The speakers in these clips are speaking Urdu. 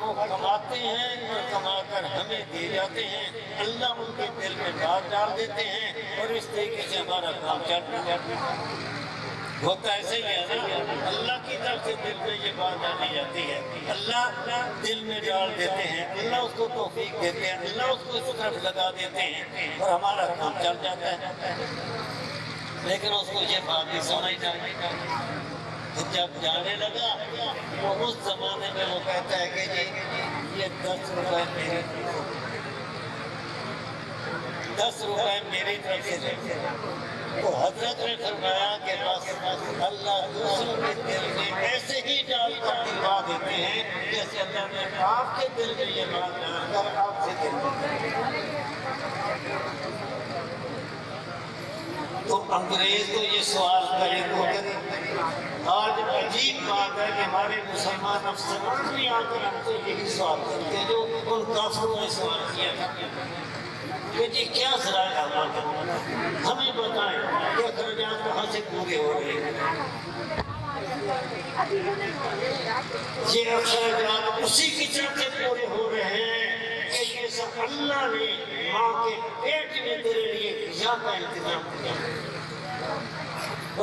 وہ کماتے ہیں اور کما کر ہمیں دے جاتے ہیں، اللہ ان کے دل میں بات ڈال دیتے ہیں اور اس طریقے سے ہمارا کام چلتا ہے۔ ہوتا ایسے ہی ہے نا، اللہ کی طرف سے دل میں یہ بات ڈالی جاتی ہے، اللہ دل میں ڈال دیتے ہیں، اللہ اس کو توفیق دیتے ہیں، اللہ اس کو اس طرف لگا دیتے ہیں اور ہمارا کام چل جاتا ہے۔ لیکن اس کو یہ بات نہیں سمجھتا، جب جانے لگا تو اس زمانے میں وہ کہتا ہے کہ جی یہ 10 روپے میری 10 روپے میری طرف سے دے۔ تو حضرت نے فرمایا کہ بس اللہ دوسروں کے دل میں ایسے ہی ڈال کر دلوا دیتے ہیں جیسے اللہ نے آپ کے دل میں یہ بات ڈال کر آپ سے دل میں۔ تو انگریز تو یہ سوال کرے تو کرے۔ آج عجیب بات ہے کہ ہمارے مسلمان افسران بھی آ کر ہم سے یہی سوال کرتے ہیں جو ان کافروں نے سوال کیا تھا کہ جی کیا ذرائع حمایت ہے، ہمیں بتائیں کہ اخراجات کہاں سے پورے ہو رہے ہیں۔ یہ اخراجات اسی کی طرف سے پورے ہو رہے ہیں کہ یہ سب اللہ نے ماں کے پیٹ میں تیرے لیے غذا کا انتظام کیا۔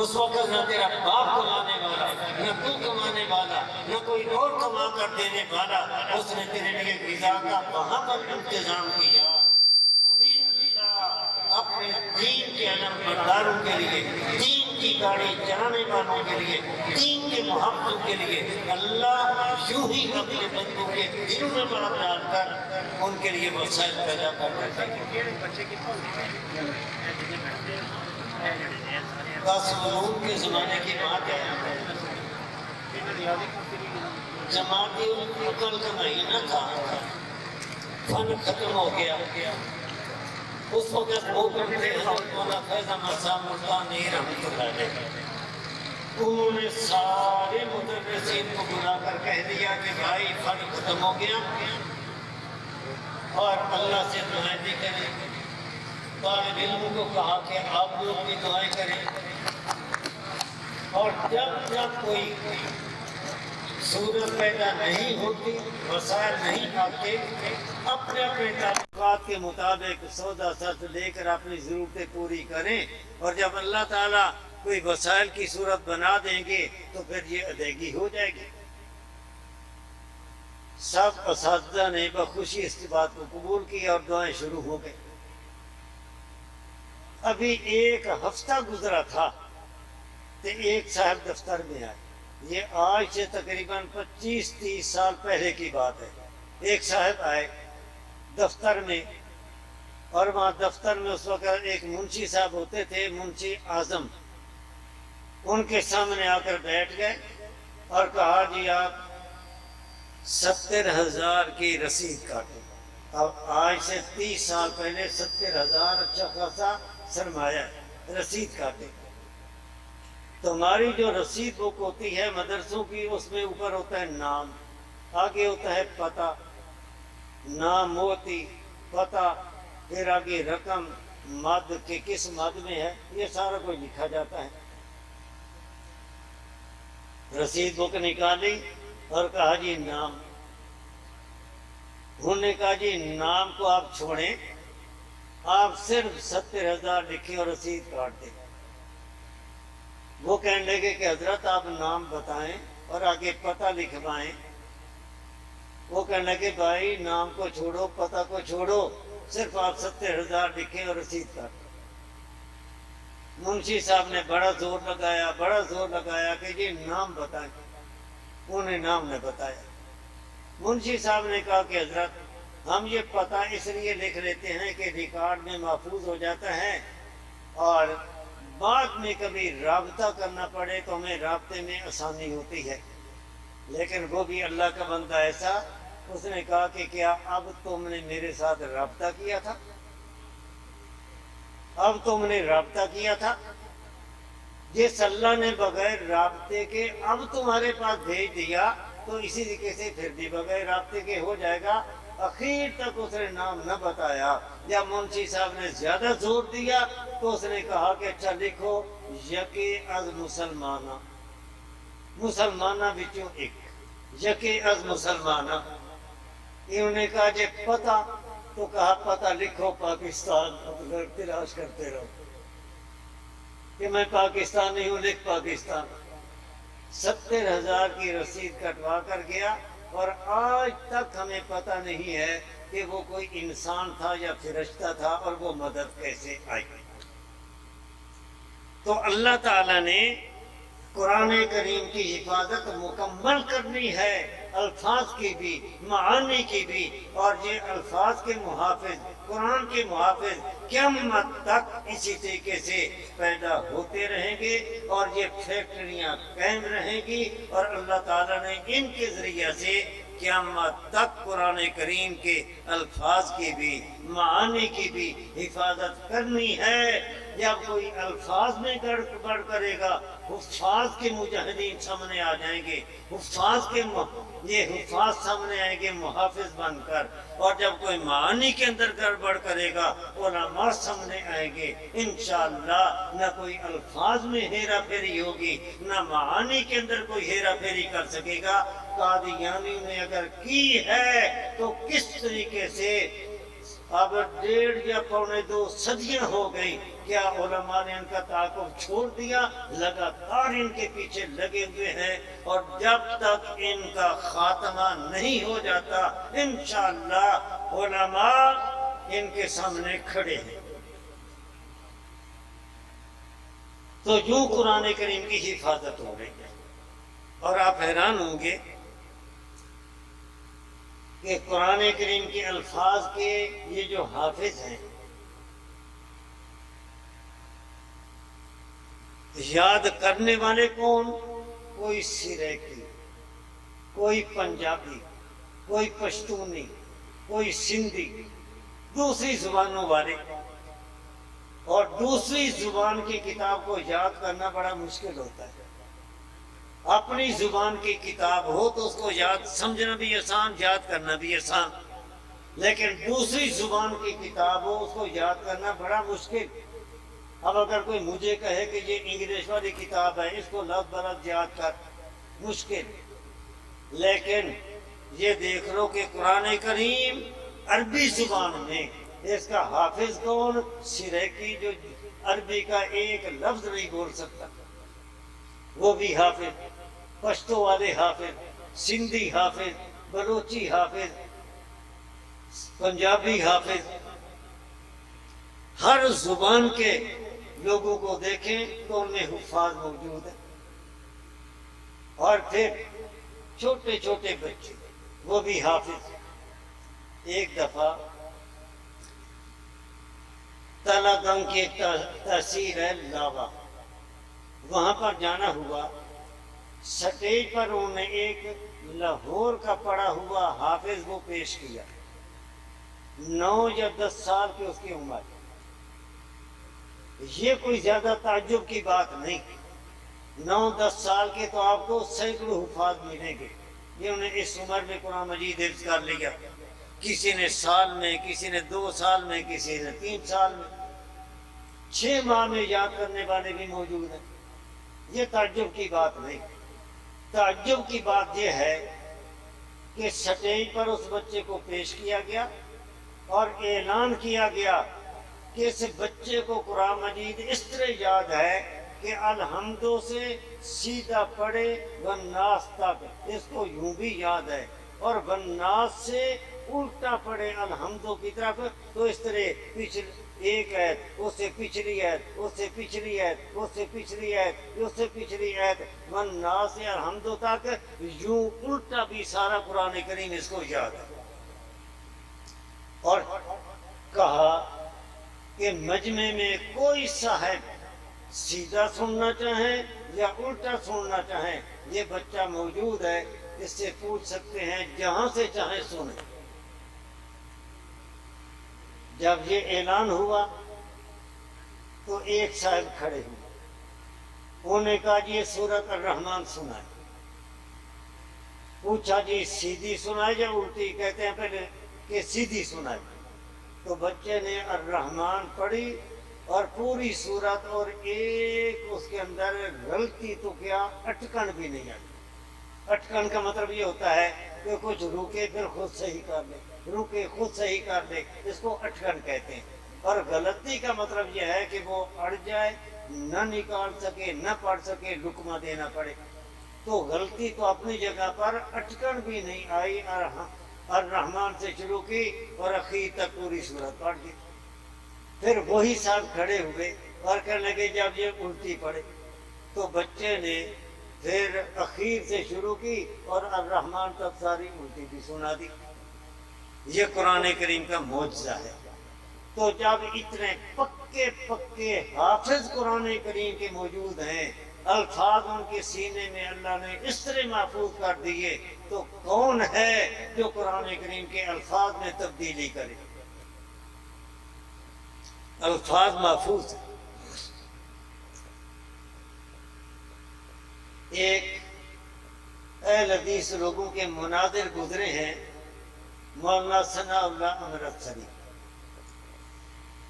اس وقت نہ تیرا باپ کمانے والا، نہ تو کمانے والا، نہ کوئی اور کما کر دینے والا، اس نے تیرے لیے غذا کا وہاں پر انتظام کیا۔ اپنے دین کے علم برداروں کے لیے، دین کی گاڑی چلانے والوں کے لیے، دین کے محبتوں کے لیے اللہ یوں ہی اپنے بندوں کے دلوں میں بات ڈال کر ان کے لیے وسائل پیدا کر دیتے ہیں۔ قاسم کے زمانے کی بات ہے، جماعتی عقل کا مہینہ تھا، فن ختم ہو گیا۔ اس وقت وہ کرتے حضرت مولانا فیض احمد صاحب ملتانی رحمۃ اللہ علیہ، انہوں نے سارے مدرسین کو بلا کر کہہ دیا کہ بھائی فن ختم ہو گیا اور اللہ سے دعائیں بھی کریں۔ طالب علموں کو کہا کہ آپ لوگ بھی دعائیں کریں، اور جب جب کوئی صورت پیدا نہیں ہوتی، وسائل نہیں آتے، اپنے اپنے تعلقات کے مطابق سودا سرد لے کر اپنی ضرورتیں پوری کریں، اور جب اللہ تعالیٰ کوئی وسائل کی صورت بنا دیں گے تو پھر یہ ادائیگی ہو جائے گی۔ سب اساتذہ نے بخوشی اس بات کو قبول کیا اور دعائیں شروع ہو گئی۔ ابھی ایک ہفتہ گزرا تھا تو ایک صاحب دفتر میں آئے، یہ آج سے تقریباً 25-30 سال پہلے کی بات ہے۔ ایک صاحب آئے دفتر میں، اور وہاں دفتر میں اس وقت ایک منشی صاحب ہوتے تھے، منشی اعظم، ان کے سامنے آ کر بیٹھ گئے اور کہا جی آپ 70,000 کی رسید کاٹیں۔ اب آج سے 30 سال پہلے 70,000 اچھا خاصا سرمایہ ہے، رسید کاٹیں۔ تو ہماری جو رسید بک ہوتی ہے مدرسوں کی، اس میں اوپر ہوتا ہے نام، آگے ہوتا ہے پتہ، نام موتی پتہ، پھر آگے رقم، مد کے کس مد میں ہے، یہ سارا کچھ لکھا جاتا ہے۔ رسید بک نکالی اور کہا جی نام، انہوں نے کہا جی نام کو آپ چھوڑیں، آپ صرف 70,000 لکھیں اور رسید کاٹ دیں۔ وہ کہنے لگے کہ حضرت آپ نام بتائیں اور آگے پتہ لکھوائیں۔ وہ کہنے لگے بھائی نام کو چھوڑو، پتہ کو چھوڑو، صرف آپ 70,000 لکھیں اور رسید کاٹیں۔ منشی صاحب نے بڑا زور لگایا کہ جی نام بتائیں۔ انہوں نے نام نے بتایا۔ منشی صاحب نے کہا کہ حضرت ہم یہ پتہ اس لیے لکھ لیتے ہیں کہ ریکارڈ میں محفوظ ہو جاتا ہے، اور بعد میں کبھی رابطہ کرنا پڑے تو ہمیں رابطے میں آسانی ہوتی ہے۔ لیکن وہ بھی اللہ کا بندہ ایسا، اس نے کہا کہ کیا اب تم نے میرے ساتھ رابطہ کیا تھا؟ اب تم نے رابطہ کیا تھا؟ جس اللہ نے بغیر رابطے کے اب تمہارے پاس بھیج دیا تو اسی طریقے سے پھر بھی بغیر رابطے کے ہو جائے گا۔ اخیر تک اس نے نام نہ بتایا۔ جب منشی صاحب نے زیادہ زور دیا تو اس نے کہا کہ اچھا لکھو یکی از مسلمانہ، مسلمانہ بچوں ایک، یکی از مسلمانہ۔ انہوں نے کہا جی پتہ، تو کہا پتہ لکھو پاکستان، اب گھر تلاش کرتے رہو کہ میں پاکستانی ہوں، لکھ پاکستان۔ 70,000 کی رسید کٹوا کر گیا، اور آج تک ہمیں پتہ نہیں ہے کہ وہ کوئی انسان تھا یا فرشتہ تھا، اور وہ مدد کیسے آئی۔ تو اللہ تعالیٰ نے قرآن کریم کی حفاظت مکمل کرنی ہے، الفاظ کی بھی، معانی کی بھی، اور یہ الفاظ کے محافظ، قرآن کے محافظ قیامت تک اسی طریقے سے پیدا ہوتے رہیں گے، اور یہ فیکٹریاں قائم رہیں گی، اور اللہ تعالیٰ نے ان کے ذریعے سے قیامت تک قرآن کریم کے الفاظ کی بھی، معانی کی بھی حفاظت کرنی ہے۔ جب کوئی الفاظ میں گڑبڑ کرے گا، حفاظ کے مجاہدین سامنے آ جائیں گے، یہ حفاظ سامنے آئیں گے محافظ بن کر، اور جب کوئی معانی کے اندر گڑبڑ کرے گا، علماء سامنے آئیں گے۔ انشاءاللہ نہ کوئی الفاظ میں ہیرا پھیری ہوگی، نہ معانی کے اندر کوئی ہیرا پھیری کر سکے گا۔ قادیانی نے اگر کی ہے تو کس طریقے سے، اب 1.5 یا 2.25 صدیاں ہو گئی، کیا علماء نے ان کا تعاقب چھوڑ دیا؟ لگاتار ان کے پیچھے لگے ہوئے ہیں، اور جب تک ان کا خاتمہ نہیں ہو جاتا انشاءاللہ علماء ان کے سامنے کھڑے ہیں۔ تو یوں قرآن کریم کی حفاظت ہو رہی ہے، اور آپ حیران ہوں گے کہ قرآن کریم کے الفاظ کے یہ جو حافظ ہیں، یاد کرنے والے کون؟ کوئی سریکی، کوئی پنجابی، کوئی پشتونی، کوئی سندھی، دوسری زبانوں والے۔ اور دوسری زبان کی کتاب کو یاد کرنا بڑا مشکل ہوتا ہے۔ اپنی زبان کی کتاب ہو تو اس کو یاد سمجھنا بھی آسان، یاد کرنا بھی آسان، لیکن دوسری زبان کی کتاب ہو اس کو یاد کرنا بڑا مشکل۔ اب اگر کوئی مجھے کہے کہ یہ انگلش والی کتاب ہے، اس کو لفظ بلفظ یاد کر، مشکل۔ لیکن یہ دیکھ لو کہ قرآن کریم عربی زبان میں، اس کا حافظ کون؟ سریکی، جو عربی کا ایک لفظ نہیں بول سکتا، وہ بھی حافظ۔ پشتو والے حافظ، سندھی حافظ، بلوچی حافظ، پنجابی حافظ۔ ہر زبان کے لوگوں کو دیکھیں تو ان میں حفاظ موجود ہیں، اور پھر چھوٹے چھوٹے بچے وہ بھی حافظ۔ ایک دفعہ تلگنگ کی ایک تحصیل ہے لاوا، وہاں پر جانا ہوا۔ سٹیج پر انہوں نے ایک لاہور کا پڑھا ہوا حافظ وہ پیش کیا، 9 یا 10 سال کی اس کی عمر۔ یہ کوئی زیادہ تعجب کی بات نہیں، 9-10 سال کے تو آپ کو سینکڑوں حفاظ ملیں گے۔ یہ انہوں نے اس عمر میں قرآن مجید حفظ کر لیا، کسی نے سال میں، کسی نے 2 سال میں، کسی نے 3 سال میں، 6 ماہ میں یاد کرنے والے بھی موجود ہیں۔ یہ تعجب کی بات نہیں۔ تعجب کی بات یہ ہے کہ سٹیج پر اس بچے کو پیش کیا گیا اور اعلان کیا گیا کہ اس بچے کو قرآن مجید اس طرح یاد ہے کہ الحمدوں سے سیدھا پڑھے والناس تک، اس کو یوں بھی یاد ہے، اور والناس سے الٹا پڑھے الحمدوں کی طرف، تو اس طرح ایک آیت، اس سے پچھلی آیت، اس سے پچھلی آیت، اس سے پچھلی آیت، اس سے پچھلی آیت، والناس سے الحمدوں تک، یوں الٹا بھی سارا قرآن کریم اس کو یاد ہے۔ اور کہا کہ مجمع میں کوئی صاحب سیدھا سننا چاہیں یا الٹا سننا چاہیں، یہ بچہ موجود ہے، اس سے پوچھ سکتے ہیں، جہاں سے چاہیں سنیں۔ جب یہ اعلان ہوا تو ایک صاحب کھڑے ہوئے، انہوں نے کہا جی یہ سورۃ الرحمن سنائے۔ پوچھا جی سیدھی سنائے یا الٹی؟ کہتے ہیں پہلے کہ سیدھی سنائے۔ تو بچے نے الرحمن پڑھی اور پوری سورت، اور ایک اس کے اندر غلطی تو کیا، اٹکن بھی نہیں آئی۔ اٹکن کا مطلب یہ ہوتا ہے کہ کچھ رکے پھر خود صحیح کر لے، رکے خود صحیح کر لے، اس کو اٹکن کہتے ہیں۔ اور غلطی کا مطلب یہ ہے کہ وہ اڑ جائے، نہ نکال سکے، نہ پڑھ سکے، لقمہ دینا پڑے۔ تو غلطی تو اپنی جگہ پر، اٹکن بھی نہیں آئی، الرحمن سے شروع کی اور اخیر تک پوری سورت پڑھ دی۔ پھر وہی صاحب کھڑے ہوئے اور کہنے لگے جب یہ الٹی پڑے، تو بچے نے پھر اخیر سے شروع کی اور الرحمن تک ساری الٹی بھی سنا دی۔ یہ قرآن کریم کا معجزہ ہے۔ تو جب اتنے پکے پکے حافظ قرآن کریم کے موجود ہیں، الفاظ ان کے سینے میں اللہ نے اس طرح محفوظ کر دیے، تو کون ہے جو قرآن کریم کے الفاظ میں تبدیلی کرے؟ الفاظ محفوظ۔ ایک اہل حدیث لوگوں کے مناظر گزرے ہیں، مولانا ثناء اللہ امرتسری۔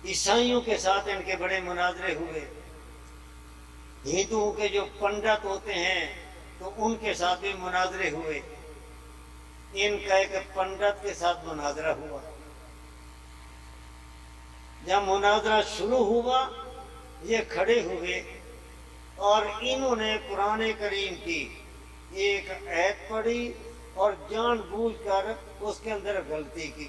عیسائیوں کے ساتھ ان کے بڑے مناظرے ہوئے، ہندوؤں کے جو پنڈت ہوتے ہیں تو ان کے ساتھ بھی مناظرے ہوئے۔ ان کا ایک پنڈت کے ساتھ مناظرہ ہوا۔ جب مناظرہ شروع ہوا، یہ کھڑے ہوئے اور انہوں نے قرآن کریم کی ایک آیت پڑھی اور جان بوجھ کر اس کے اندر غلطی کی۔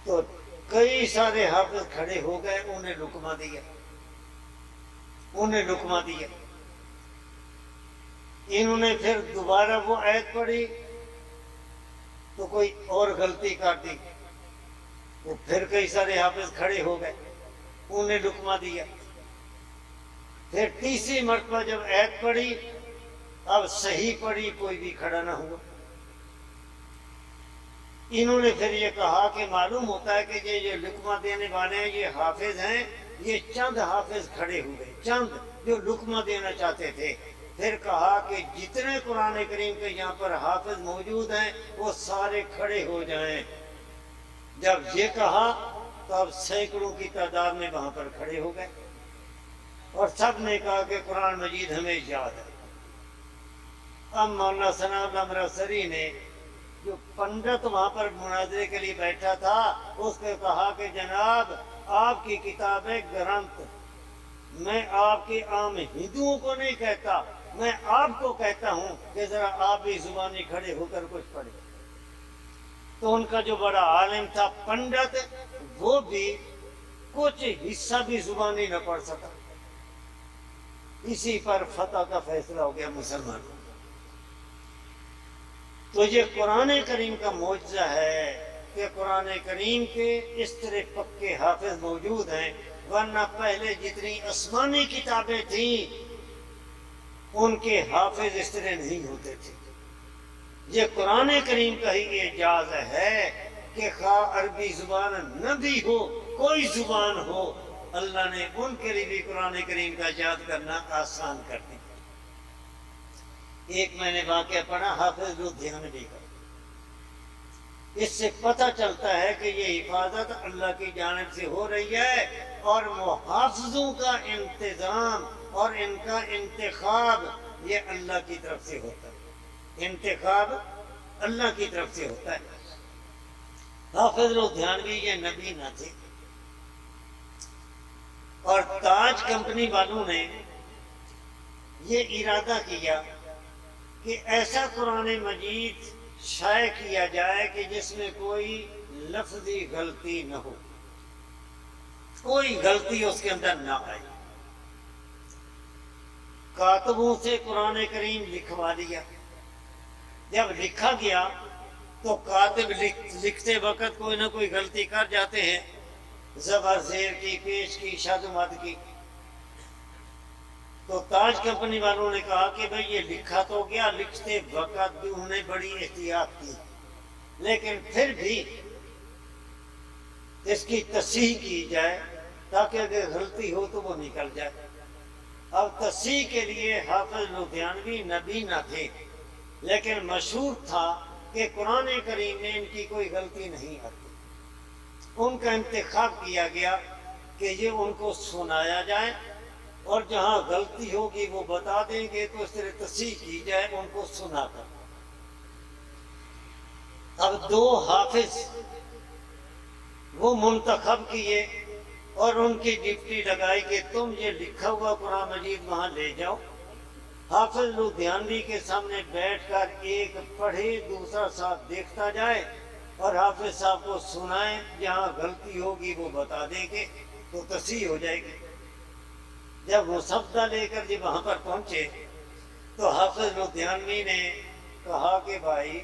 تو کئی سارے حافظ کھڑے ہو گئے، انہیں لقمہ دیا، انہیں لقمہ دیا۔ انہوں نے پھر دوبارہ وہ آیت پڑھی تو کوئی اور غلطی کر دی، وہ پھر کئی سارے حافظ کھڑے ہو گئے، انہیں لقمہ دیا۔ پھر تیسری مرتبہ جب آیت پڑھی، اب صحیح پڑھی، کوئی بھی کھڑا نہ ہوا۔ انہوں نے پھر یہ کہا کہ معلوم ہوتا ہے کہ یہ لقمہ دینے والے ہیں، یہ حافظ ہیں، یہ چند حافظ کھڑے ہوئے، چند جو لقمہ دینا چاہتے تھے۔ پھر کہا کہ جتنے قرآن کریم کے یہاں پر حافظ موجود ہیں وہ سارے کھڑے ہو جائیں۔ جب یہ کہا تو اب سینکڑوں کی تعداد میں وہاں پر کھڑے ہو گئے اور سب نے کہا کہ قرآن مجید ہمیں یاد ہے۔ اب مولانا ثناء اللہ امرتسری نے، جو پنڈت وہاں پر مناظرے کے لیے بیٹھا تھا، اس کو کہا کہ جناب آپ کی کتاب ہے گرنتھ، میں آپ کے عام ہندوؤں کو نہیں کہتا، میں آپ کو کہتا ہوں کہ ذرا آپ بھی زبانی کھڑے ہو کر کچھ پڑھیں۔ تو ان کا جو بڑا عالم تھا پنڈت، وہ بھی کچھ حصہ بھی زبانی نہ پڑھ سکا۔ اسی پر فتح کا فیصلہ ہو گیا مسلمانوں۔ تو یہ قرآن کریم کا معجزہ ہے کہ قرآن کریم کے اس طرح پکے حافظ موجود ہیں، ورنہ پہلے جتنی آسمانی کتابیں تھیں ان کے حافظ اس طرح نہیں ہوتے تھے۔ یہ قرآن کریم کا ہی اعجاز ہے کہ خواہ عربی زبان نہ بھی ہو، کوئی زبان ہو، اللہ نے ان کے لیے بھی قرآن کریم کا یاد کرنا آسان کر دیا۔ ایک میں نے واقعہ پڑھا حافظ لدھیانوی کا، اس سے پتہ چلتا ہے کہ یہ حفاظت اللہ کی جانب سے ہو رہی ہے، اور محافظوں کا انتظام اور ان کا انتخاب یہ اللہ کی طرف سے ہوتا ہے، انتخاب اللہ کی طرف سے ہوتا ہے۔ حافظ لدھیانوی یہ نبی نہ تھے، اور تاج کمپنی والوں نے یہ ارادہ کیا کہ ایسا قرآن مجید شائع کیا جائے کہ جس میں کوئی لفظی غلطی نہ ہو، کوئی غلطی اس کے اندر نہ آئے۔ کاتبوں سے قرآن کریم لکھوا دیا۔ جب لکھا گیا تو کاتب لکھتے وقت کوئی نہ کوئی غلطی کر جاتے ہیں، زبر زیر کی، پیش کی، شد مد کی۔ تو تاج کمپنی والوں نے کہا کہ بھئی یہ لکھا تو گیا، لکھتے وقت بھی انہوں نے بڑی احتیاط کی، لیکن پھر بھی اس کی تصحیح کی جائے تاکہ اگر غلطی ہو تو وہ نکل جائے۔ اب تصحیح کے لیے حافظ لدھیانوی نبی نہ تھے، لیکن مشہور تھا کہ قرآن کریم میں ان کی کوئی غلطی نہیں آتی۔ ان کا انتخاب کیا گیا کہ یہ ان کو سنایا جائے اور جہاں غلطی ہوگی وہ بتا دیں گے تو اس طرح تصحیح کی جائے ان کو سنا کر۔ اب 2 حافظ وہ منتخب کیے اور ان کی ڈپٹی لگائی کہ تم یہ لکھا ہوا قرآن مجید وہاں لے جاؤ۔ حافظ لدھیانوی کے سامنے بیٹھ کر ایک پڑھے دوسرا ساتھ دیکھتا جائے اور حافظ صاحب کو سنائیں، جہاں غلطی ہوگی وہ بتا دیں گے تو تصحیح ہو جائے گی۔ جب وہ مسودہ لے کر جب وہاں پر پہنچے تو حافظ لدھیانوی نے کہا کہ بھائی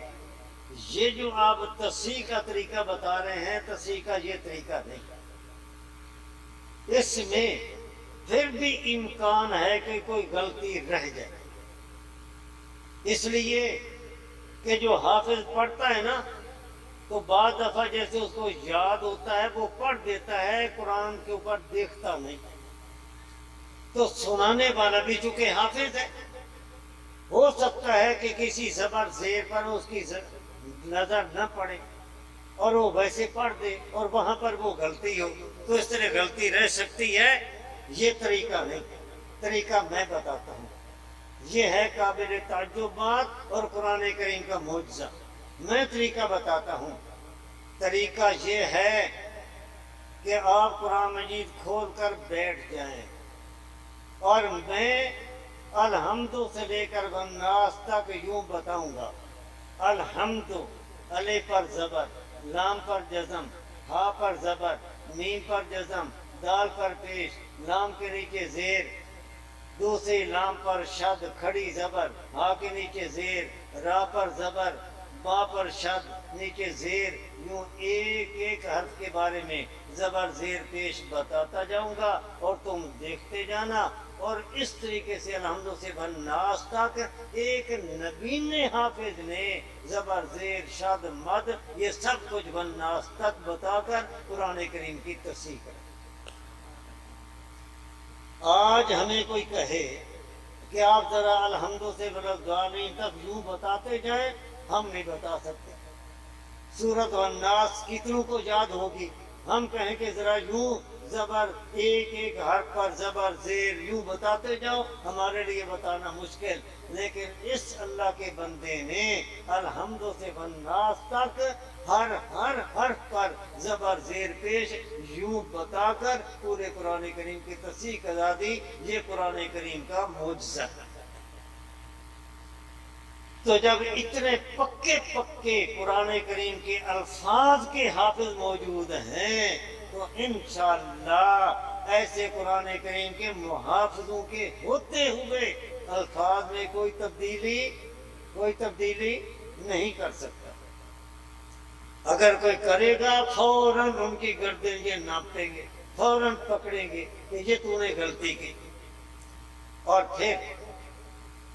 یہ جو آپ تصحیح کا طریقہ بتا رہے ہیں، تصحیح کا یہ طریقہ نہیں، اس میں پھر بھی امکان ہے کہ کوئی غلطی رہ جائے، اس لیے کہ جو حافظ پڑھتا ہے نا تو بعض دفعہ جیسے اس کو یاد ہوتا ہے وہ پڑھ دیتا ہے، قرآن کے اوپر دیکھتا نہیں، تو سنانے والا بھی چونکہ حافظ ہے، ہو سکتا ہے کہ کسی زبر زیر پر اس کی نظر نہ پڑے اور وہ ویسے پڑھ دے اور وہاں پر وہ غلطی ہو، تو اس طرح غلطی رہ سکتی ہے۔ یہ طریقہ نہیں، طریقہ میں بتاتا ہوں، یہ ہے قابل تعجب بات اور قرآن کریم کا معجزہ۔ میں طریقہ بتاتا ہوں، طریقہ یہ ہے کہ آپ قرآن مجید کھول کر بیٹھ جائیں اور میں الحمد سے لے کر والناس تک یوں بتاؤں گا۔ الحمد، الف پر زبر، لام پر جزم، ہا پر زبر، میم پر جزم، دال پر پیش، لام کے نیچے زیر، دوسری لام پر شد کھڑی زبر، ہا کے نیچے زیر، را پر زبر، با پر شد نیچے زیر، یوں ایک ایک حرف کے بارے میں زبر زیر پیش بتاتا جاؤں گا اور تم دیکھتے جانا، اور اس طریقے سے الحمد سے والناس تک ایک نبین حافظ نے زبر زیر شد مد یہ سب کچھ والناس تک بتا کر قرآن کریم کی تصحیح کرے۔ آج ہمیں کوئی کہے کہ آپ ذرا الحمد سے والضالین تک یوں بتاتے جائیں، ہم نہیں بتا سکتے۔ سورۃ والناس کتنوں کو یاد ہوگی؟ ہم کہیں کہ ذرا یوں زبر ایک ایک حرف پر زبر زیر یوں بتاتے جاؤ، ہمارے لیے بتانا مشکل، لیکن اس اللہ کے بندے نے الحمد سے والناس تک ہر حرف پر زبر زیر پیش یوں بتا کر پورے قرآن کریم کی تصحیح کرا دی۔ یہ قرآن کریم کا معجزہ ہے۔ تو جب اتنے پکے قرآن کریم کے الفاظ کے حافظ موجود ہیں تو انشاءاللہ ایسے قرآن کریم کے محافظوں کے ہوتے ہوئے الفاظ میں کوئی تبدیلی نہیں کر سکتا۔ اگر کوئی کرے گا فوراً ان کی گردن یہ ناپیں گے، فوراً پکڑیں گے کہ یہ تو نے غلطی کی۔ اور پھر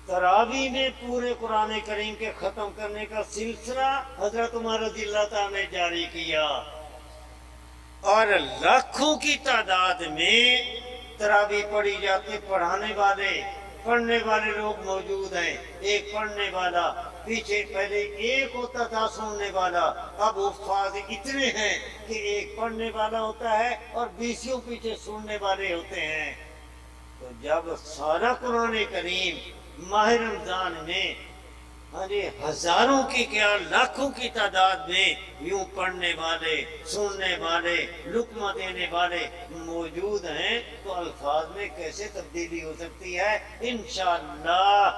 تراویح میں پورے قرآن کریم کے ختم کرنے کا سلسلہ حضرت عمر رضی اللہ تعالیٰ نے جاری کیا، اور لاکھوں کی تعداد میں تراویح پڑھی جاتی، پڑھنے والے لوگ موجود ہیں۔ ایک پڑھنے والا پیچھے، پہلے ایک ہوتا تھا سننے والا، اب حفاظ اتنے ہیں کہ ایک پڑھنے والا ہوتا ہے اور 20 پیچھے سننے والے ہوتے ہیں۔ تو جب سارا قرآن کریم ماہ رمضان میں ہزاروں کی کیا لاکھوں کی تعداد میں یوں پڑھنے والے، سننے والے، لقمہ دینے والے موجود ہیں تو الفاظ میں کیسے تبدیلی ہو سکتی ہے؟ انشاءاللہ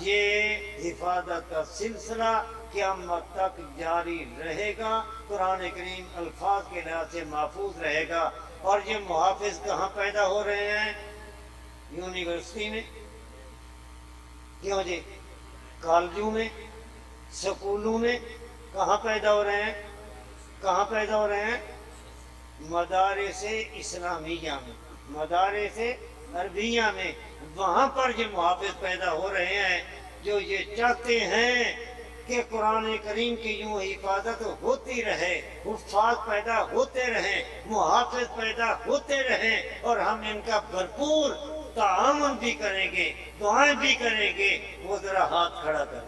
یہ حفاظت کا سلسلہ قیامت تک جاری رہے گا، قرآن کریم الفاظ کے لحاظ سے محفوظ رہے گا۔ اور یہ محافظ کہاں پیدا ہو رہے ہیں؟ یونیورسٹی میں، کیوں جی؟ کالجوں میں، سکولوں میں، کہاں پیدا ہو رہے ہیں؟ کہاں پیدا ہو رہے ہیں؟ مدارس اسلامیہ میں، مدارس عربیہ میں، وہاں پر یہ محافظ پیدا ہو رہے ہیں جو یہ چاہتے ہیں کہ قرآن کریم کی یوں حفاظت ہوتی رہے، حفاظ پیدا ہوتے رہیں، محافظ پیدا ہوتے رہیں، اور ہم ان کا بھرپور تعاون بھی کریں گے، دعائیں بھی کریں گے۔ وہ ذرا ہاتھ کھڑا کر،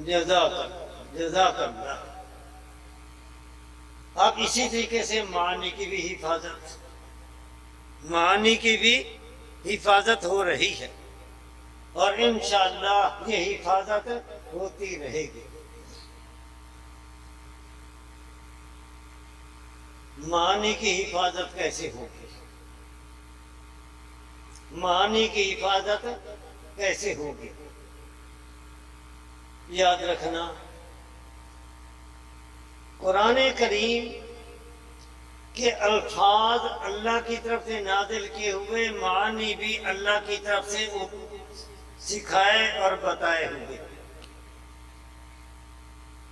جزاک اللہ۔ اب اسی طریقے سے معنی کی بھی حفاظت، معانی کی بھی حفاظت ہو رہی ہے اور انشاءاللہ یہ حفاظت ہوتی رہے گی۔ معانی کی حفاظت کیسے ہوگی؟ معانی کی حفاظت کیسے ہوگی؟ یاد رکھنا، قرآن کریم کے الفاظ اللہ کی طرف سے نازل کیے ہوئے، معانی بھی اللہ کی طرف سے سکھائے اور بتائے ہوئے۔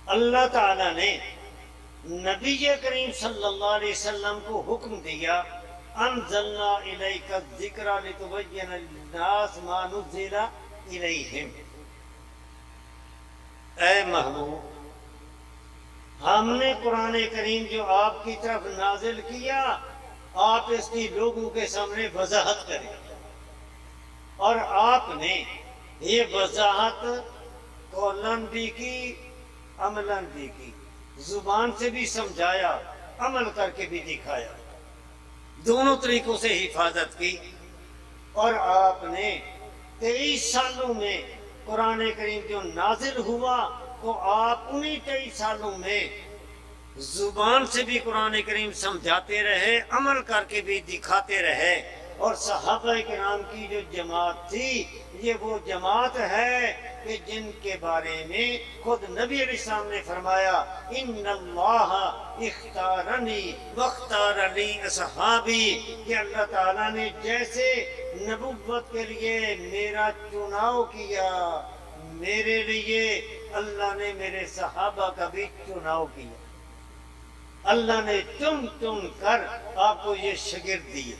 اللہ تعالیٰ نے نبی کریم صلی اللہ علیہ وسلم کو حکم دیا، انزلنا الیک الذکر لتبین للناس ما نزل الیہم۔ اے محبوب، ہم نے قرآن کریم جو آپ کی طرف نازل کیا، آپ اس کی لوگوں کے سامنے وضاحت کریں، اور آپ نے یہ وضاحت قولاً بھی کی، عملاً بھی کی، زبان سے بھی سمجھایا، عمل کر کے بھی دکھایا، دونوں طریقوں سے حفاظت کی۔ اور آپ نے 23 سالوں میں قرآن کریم جو نازل ہوا تو آپ انہی 23 سالوں میں زبان سے بھی قرآن کریم سمجھاتے رہے، عمل کر کے بھی دکھاتے رہے۔ اور صحابہ کرام کی جو جماعت تھی، یہ وہ جماعت ہے کہ جن کے بارے میں خود نبی علیہ السلام نے فرمایا، ان اللہ اختارنی واختار لی اصحابی، کہ اللہ تعالیٰ نے جیسے نبوت کے لیے میرا چناؤ کیا، میرے لیے اللہ نے میرے صحابہ کا بھی چناؤ کیا۔ اللہ نے چن چن کر آپ کو یہ شاگرد دیے،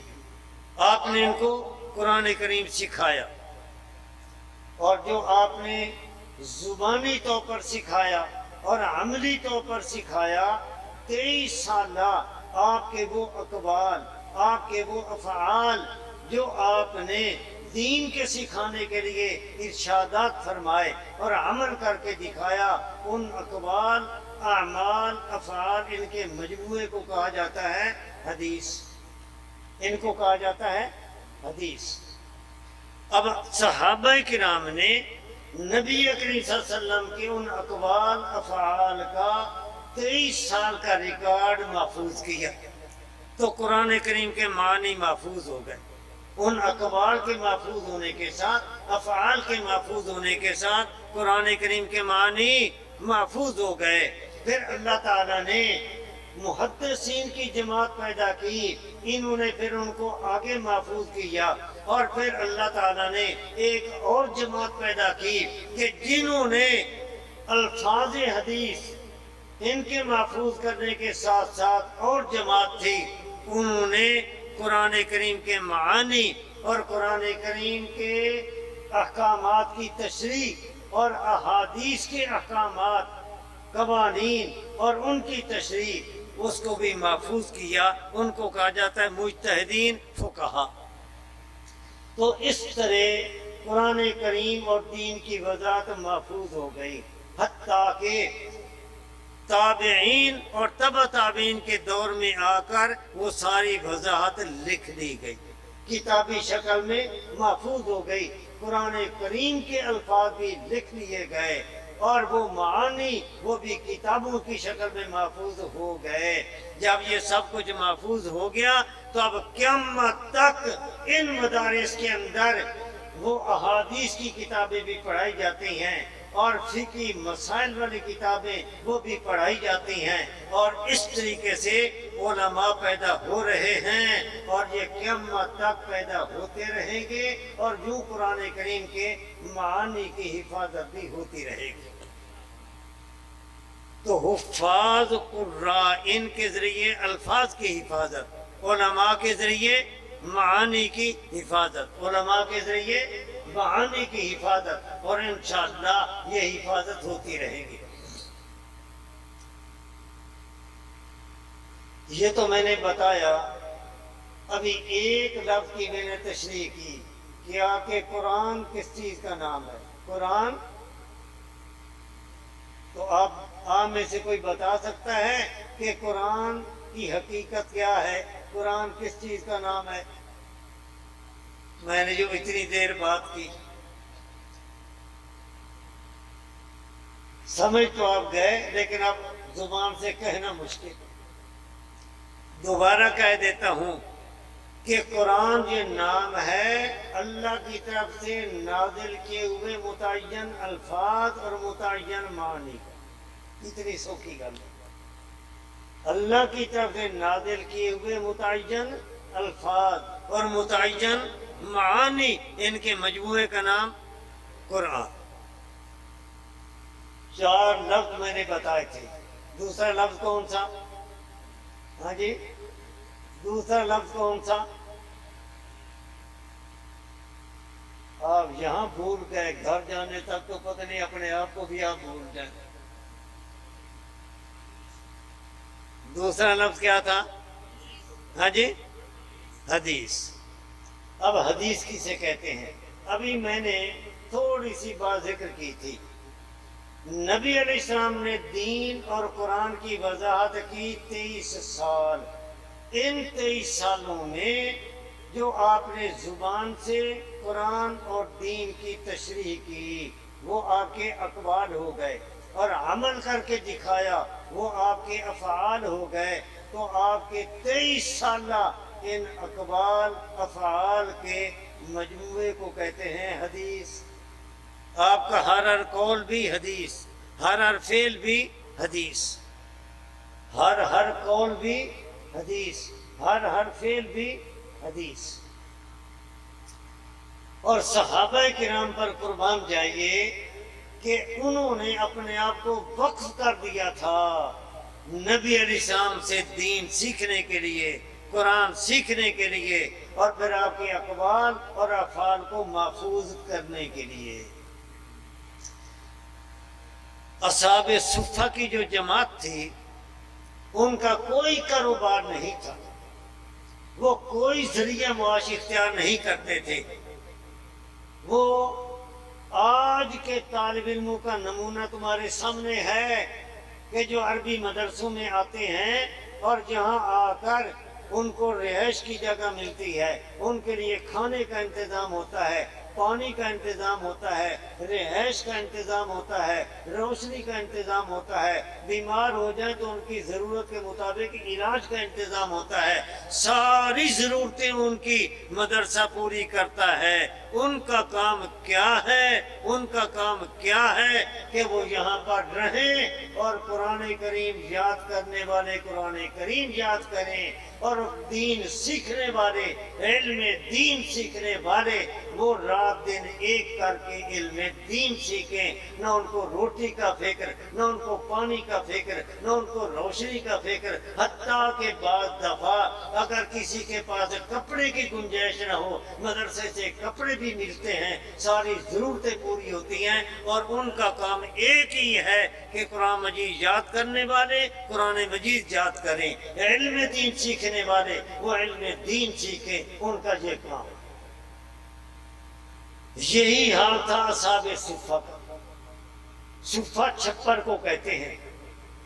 آپ نے ان کو قرآن کریم سکھایا، اور جو آپ نے زبانی طور پر سکھایا اور عملی طور پر سکھایا، 23 سالہ آپ کے وہ اقوال، آپ کے وہ افعال جو آپ نے دین کے سکھانے کے لیے ارشادات فرمائے اور عمل کر کے دکھایا، ان اقوال، اعمال، افعال، ان کے مجموعے کو کہا جاتا ہے حدیث، ان کو کہا جاتا ہے حدیث۔ اب صحابہ کرام نے نبی کریم صلی اللہ علیہ وسلم کے ان اقوال، افعال کا 23 سال کا ریکارڈ محفوظ کیا، تو قرآن کریم کے معنی محفوظ ہو گئے۔ ان اقوال کے محفوظ ہونے کے ساتھ، افعال کے محفوظ ہونے کے ساتھ قرآن کریم کے معنی محفوظ ہو گئے۔ پھر اللہ تعالیٰ نے محدثین کی جماعت پیدا کی، انہوں نے پھر ان کو آگے محفوظ کیا، اور پھر اللہ تعالیٰ نے ایک اور جماعت پیدا کی کہ جنہوں نے الفاظ حدیث ان کے محفوظ کرنے کے ساتھ ساتھ اور جماعت تھی، انہوں نے قرآن کریم کے معانی اور قرآن کریم کے احکامات کی تشریح اور احادیث کے احکامات، قوانین اور ان کی تشریح، اس کو بھی محفوظ کیا۔ ان کو کہا جاتا ہے مجتہدین، فقہا۔ تو اس طرح قرآن کریم اور دین کی وضاحت محفوظ ہو گئی، حتیٰ کہ تابعین اور تبع تابعین کے دور میں آ کر وہ ساری وضاحت لکھ دی گئی، کتابی شکل میں محفوظ ہو گئی۔ قرآن کریم کے الفاظ بھی لکھ لیے گئے، اور وہ معانی وہ بھی کتابوں کی شکل میں محفوظ ہو گئے۔ جب یہ سب کچھ محفوظ ہو گیا تو اب قیامت تک ان مدارس کے اندر وہ احادیث کی کتابیں بھی پڑھائی جاتی ہیں، اور فقہی مسائل والی کتابیں وہ بھی پڑھائی جاتی ہیں، اور اس طریقے سے علماء پیدا ہو رہے ہیں، اور یہ قیامت تک پیدا ہوتے رہیں گے، اور یوں قرآن کریم کے معانی کی حفاظت بھی ہوتی رہے گی۔ تو حفاظ قراء، ان کے ذریعے الفاظ کی حفاظت، علماء کے ذریعے معانی کی حفاظت، علماء کے ذریعے معانی کی حفاظت، اور انشاءاللہ یہ حفاظت ہوتی رہے گی۔ یہ تو میں نے بتایا۔ ابھی ایک لفظ کی میں نے تشریح کی، کیا کہ قرآن کس چیز کا نام ہے؟ قرآن، تو آپ میں سے کوئی بتا سکتا ہے کہ قرآن کی حقیقت کیا ہے؟ قرآن کس چیز کا نام ہے؟ میں نے جو اتنی دیر بات کی سمجھ تو آپ گئے، لیکن اب زبان سے کہنا مشکل۔ دوبارہ کہہ دیتا ہوں کہ قرآن یہ نام ہے اللہ کی طرف سے نازل کیے ہوئے متعین الفاظ اور متعین معنی کا۔ اتنی سوکھی گل ہے، اللہ کی طرف سے نازل کیے ہوئے متعین الفاظ اور متعین معانی، ان کے مجموعے کا نام قرآن۔ 4 لفظ میں نے بتائے تھے۔ دوسرا لفظ کون سا؟ ہاں جی، دوسرا لفظ کون سا؟ آپ یہاں بھول گئے، گھر جانے تک تو پتہ نہیں اپنے آپ کو بھی آپ بھول جائیں۔ دوسرا لفظ کیا تھا؟ ہاں جی، حدیث۔ اب حدیث کسے کہتے ہیں؟ ابھی میں نے تھوڑی سی بات ذکر کی تھی۔ نبی علیہ السلام نے دین اور قرآن کی وضاحت کی 23 سال۔ ان 23 سالوں میں جو آپ نے زبان سے قرآن اور دین کی تشریح کی وہ آپ کے اقوال ہو گئے، اور عمل کر کے دکھایا وہ آپ کے افعال ہو گئے۔ تو آپ کے 23 سالہ ان اقوال افعال کے مجموعے کو کہتے ہیں حدیث۔ آپ کا ہر قول بھی حدیث، ہر فعل بھی حدیث، ہر قول بھی حدیث، ہر فعل بھی حدیث۔ اور صحابہ کرام پر قربان جائیے کہ انہوں نے اپنے آپ کو وقف کر دیا تھا نبی علیہ السلام سے دین سیکھنے کے لیے، قرآن سیکھنے کے لیے، اور پھر آپ کے اقوال اور افعال کو محفوظ کرنے کے لیے۔ اصحاب صفہ کی جو جماعت تھی ان کا کوئی کاروبار نہیں تھا، وہ کوئی ذریعہ معاش اختیار نہیں کرتے تھے۔ وہ آج کے طالب علموں کا نمونہ تمہارے سامنے ہے کہ جو عربی مدرسوں میں آتے ہیں اور جہاں آ کر ان کو رہائش کی جگہ ملتی ہے، ان کے لیے کھانے کا انتظام ہوتا ہے، پانی کا انتظام ہوتا ہے، رہائش کا انتظام ہوتا ہے، روشنی کا انتظام ہوتا ہے، بیمار ہو جائیں تو ان کی ضرورت کے مطابق علاج کا انتظام ہوتا ہے، ساری ضرورتیں ان کی مدرسہ پوری کرتا ہے۔ ان کا کام کیا ہے؟ ان کا کام کیا ہے کہ وہ یہاں پر رہیں اور قرآن کریم یاد کرنے والے قرآن کریم یاد کریں، اور دین سیکھنے والے، علم دین سیکھنے والے وہ رات دن ایک کر کے علم دین سیکھیں۔ نہ ان کو روٹی کا فکر، نہ ان کو پانی کا فکر، نہ ان کو روشنی کا فکر، حتیٰ کہ بعض دفعہ اگر کسی کے پاس کپڑے کی گنجائش نہ ہو، مدرسے سے کپڑے بھی ملتے ہیں، ساری ضرورتیں پوری ہوتی ہیں، اور ان کا کام ایک ہی ہے کہ قرآن مجید یاد کرنے والے قرآن مجید یاد کریں، علم دین سیکھنے والے وہ علم دین سیکھیں، ان کا یہ کام۔ یہی حال تھا اصحاب صفہ کا۔ صفہ چھپر کو کہتے ہیں۔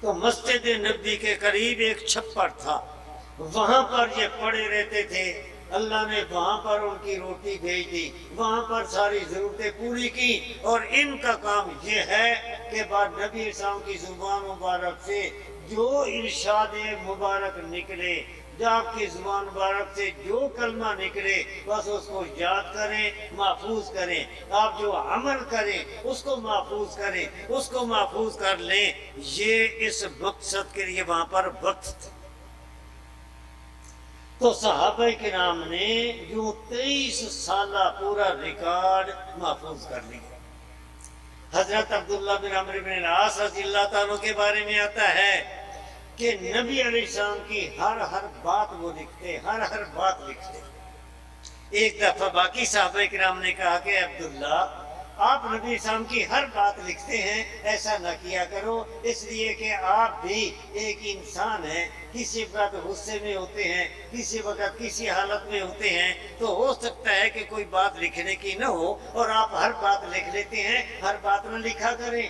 تو مسجد نبی کے قریب ایک چھپر تھا، وہاں پر یہ پڑے رہتے تھے۔ اللہ نے وہاں پر ان کی روٹی بھیج دی، وہاں پر ساری ضرورتیں پوری کی، اور ان کا کام یہ ہے کہ بعد نبی اسلام کی زبان مبارک سے جو ارشاد مبارک نکلے، جو آپ کی زبان مبارک سے جو کلمہ نکلے بس اس کو یاد کریں، محفوظ کریں۔ آپ جو عمل کریں اس کو محفوظ کریں، اس کو محفوظ کر لیں۔ یہ اس مقصد کے لیے وہاں پر وقت تھا۔ تو صحابہ کرام نے یوں 23 سالہ پورا ریکارڈ محفوظ کر لیا۔ حضرت عبداللہ بن عمرو بن العاص رضی اللہ تعالیٰ کے بارے میں آتا ہے کہ نبی علیہ السلام کی ہر بات وہ لکھتے، ہر بات لکھتے۔ ایک دفعہ باقی صحابہ کرام نے کہا کہ عبداللہ آپ نبی اسلام کی ہر بات لکھتے ہیں، ایسا نہ کیا کرو، اس لیے کہ آپ بھی ایک انسان ہیں، کسی وقت غصے میں ہوتے ہیں، کسی وقت کسی حالت میں ہوتے ہیں، تو ہو سکتا ہے کہ کوئی بات لکھنے کی نہ ہو اور آپ ہر بات لکھ لیتے ہیں، ہر بات نہ لکھا کریں۔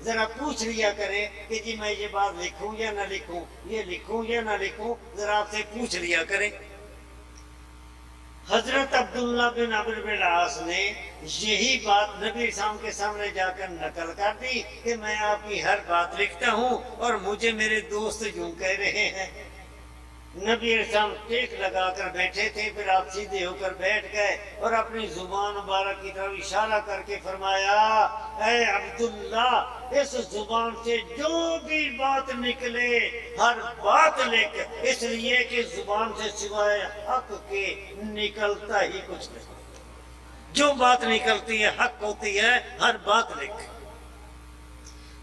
ذرا پوچھ لیا کریں کہ جی میں یہ بات لکھوں یا نہ لکھوں، یہ لکھوں یا نہ لکھوں، ذرا آپ سے پوچھ لیا کریں۔ حضرت عبداللہ بن عمرو بن العاص نے یہی بات نبی اسلام کے سامنے جا کر نقل کر دی کہ میں آپ کی ہر بات لکھتا ہوں اور مجھے میرے دوست یوں کہہ رہے ہیں۔ نبی اسلام ٹیک لگا کر بیٹھے تھے، پھر آپ سیدھے ہو کر بیٹھ گئے اور اپنی زبان مبارک کی طرف اشارہ کر کے فرمایا، اے عبداللہ، اس زبان سے جو بھی بات نکلے ہر بات لکھ، اس لیے کہ زبان سے سوائے حق کے نکلتا ہی کچھ نہیں، جو بات نکلتی ہے حق ہوتی ہے، ہر بات لکھ۔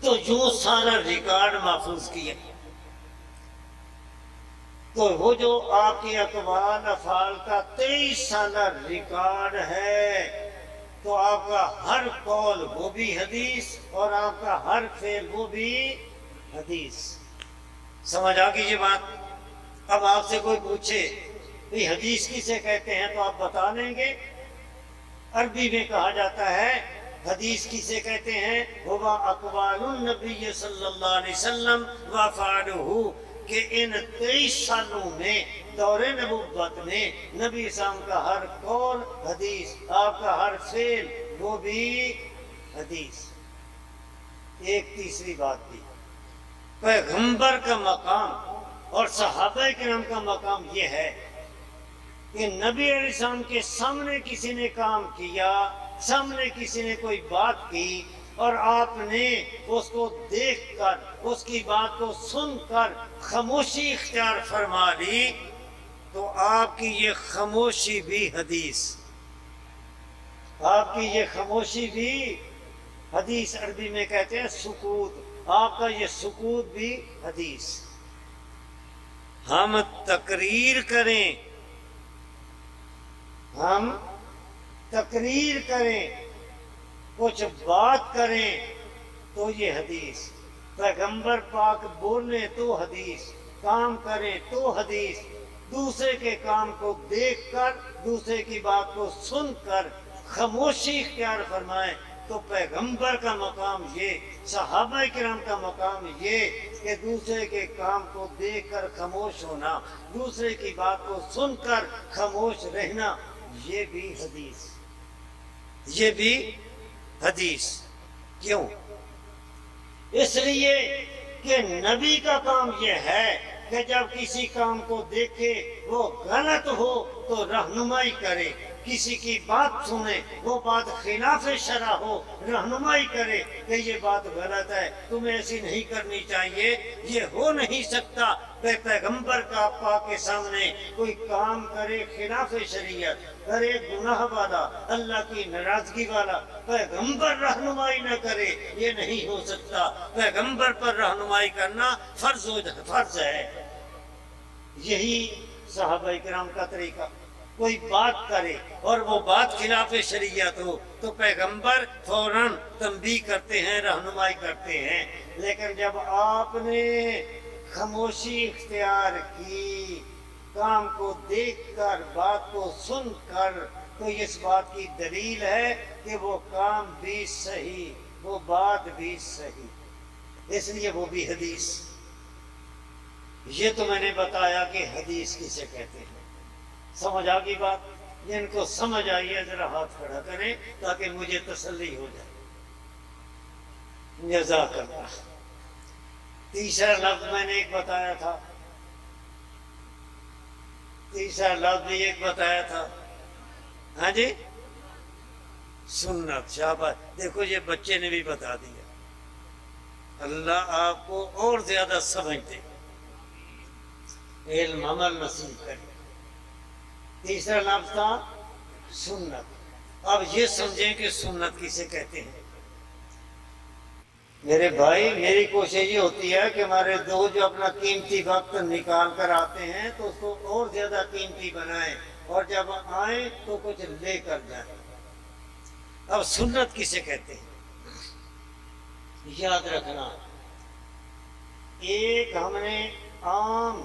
تو یوں سارا ریکارڈ محفوظ کیا۔ تو وہ جو آپ کے اقوال افعال کا 23 سالہ ریکارڈ ہے، تو آپ کا ہر قول وہ بھی حدیث اور آپ کا ہر فعل وہ بھی حدیث۔ سمجھ آ گئی یہ بات؟ اب آپ سے کوئی پوچھے کہ حدیث کسے کہتے ہیں تو آپ بتا دیں گے؟ عربی میں کہا جاتا ہے حدیث کسے کہتے ہیں؟ ہوا اقوال النبی صلی اللہ علیہ وسلم وافعالہ، کہ ان 23 سالوں میں دور نبوت میں نبی اسلام کا ہر قول حدیث، آپ کا ہر فعل وہ بھی حدیث۔ ایک تیسری بات بھی، پیغمبر کا مقام اور صحابہ کرام کا مقام یہ ہے کہ نبی علیہ السلام کے سامنے کسی نے کام کیا، سامنے کسی نے کوئی بات کی اور آپ نے اس کو دیکھ کر، اس کی بات کو سن کر خاموشی اختیار فرما لی، تو آپ کی یہ خاموشی بھی حدیث، آپ کی یہ خاموشی بھی حدیث۔ عربی میں کہتے ہیں سکوت، آپ کا یہ سکوت بھی حدیث۔ ہم تقریر کریں، ہم تقریر کریں، کچھ بات کریں تو یہ حدیث۔ پیغمبر پاک بولیں تو حدیث، کام کریں تو حدیث، دوسرے کے کام کو دیکھ کر، دوسرے کی بات کو سن کر خاموشی اختیار فرمائیں تو پیغمبر کا مقام یہ، صحابہ کرام کا مقام یہ کہ دوسرے کے کام کو دیکھ کر خاموش ہونا، دوسرے کی بات کو سن کر خاموش رہنا، یہ بھی حدیث، یہ بھی حدیث۔ کیوں؟ اس لیے کہ نبی کا کام یہ ہے کہ جب کسی کام کو دیکھے وہ غلط ہو تو رہنمائی کرے، کسی کی بات سنے وہ بات خلاف شرع ہو، رہنمائی کرے کہ یہ بات غلط ہے، تمہیں ایسی نہیں کرنی چاہیے، یہ ہو نہیں سکتا کہ پیغمبر کا پاک کے سامنے کوئی کام کرے خلاف شریعت، کرے گناہ والا، اللہ کی ناراضگی والا، پیغمبر رہنمائی نہ کرے، یہ نہیں ہو سکتا۔ پیغمبر پر رہنمائی کرنا فرض ہے۔ یہی صحابہ کرام کا طریقہ، کوئی بات کرے اور وہ بات خلاف شریعت ہو تو پیغمبر فوراً تنبیہ کرتے ہیں، رہنمائی کرتے ہیں۔ لیکن جب آپ نے خاموشی اختیار کی، کام کو دیکھ کر، بات کو سن کر، تو اس بات کی دلیل ہے کہ وہ کام بھی صحیح، وہ بات بھی صحیح، اس لیے وہ بھی حدیث۔ یہ تو میں نے بتایا کہ حدیث کسے کہتے ہیں۔ سمجھ آ گئی بات؟ جن کو سمجھ آئی ہے ذرا ہاتھ کھڑا کریں تاکہ مجھے تسلی ہو جائے۔ جزاک اللہ۔ تیسرا لفظ میں نے ایک بتایا تھا، تیسرا لفظ بھی ایک بتایا تھا، ہاں جی، سنت۔ شاباش، دیکھو یہ بچے نے بھی بتا دیا۔ اللہ آپ کو اور زیادہ سمجھتے، علم عمل نصیب کرے۔ تیسرا لفظ تھا سنت۔ اب یہ سمجھیں کہ سنت کسے کہتے ہیں۔ میرے بھائی، میری کوشش یہ ہوتی ہے کہ ہمارے دوست جو اپنا قیمتی وقت نکال کر آتے ہیں تو اس کو اور زیادہ قیمتی بنائیں، اور جب آئیں تو کچھ لے کر جائیں۔ اب سنت کسے کہتے ہیں یاد رکھنا۔ ایک ہم نے عام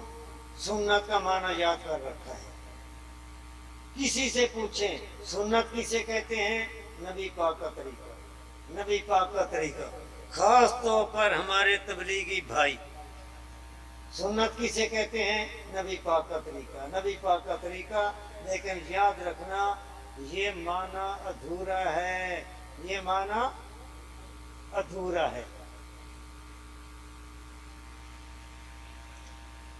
سنت کا معنی یاد کر رکھا ہے۔ کسی سے پوچھیں سنت کسے کہتے ہیں؟ نبی پاک کا طریقہ، نبی پاک کا طریقہ۔ خاص طور پر ہمارے تبلیغی بھائی، سنت کسے کہتے ہیں؟ نبی پاک کا طریقہ، نبی پاک کا طریقہ لیکن یاد رکھنا یہ معنی ادھورا ہے، یہ معنی ادھورا ہے۔